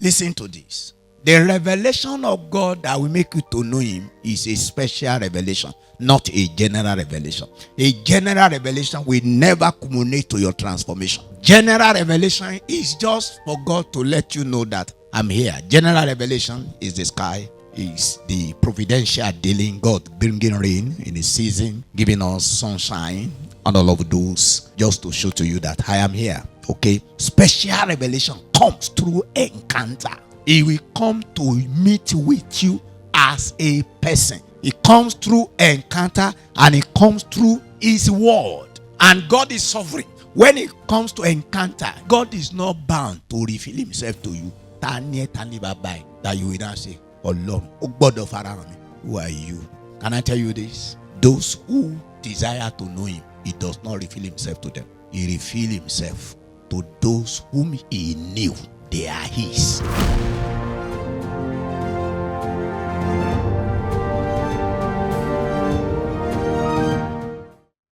Listen to this. The revelation of God that will make you to know him is a special revelation, not a general revelation. A general revelation will never culminate to your transformation. General revelation is just for God to let you know that I'm here. General revelation is the sky, is the providential dealing, God bringing rain in a season, giving us sunshine and all of those, just to show to you that I am here. Okay? Special revelation comes through encounter. He will come to meet with you as a person. It comes through encounter and it comes through his word. And God is sovereign. When it comes to encounter, God is not bound to reveal himself to you. That you will not say, oh Lord, oh God of Pharaoh, who are you? Can I tell you this? Those who desire to know him, he does not reveal himself to them. He reveals himself to those whom he knew. They are his.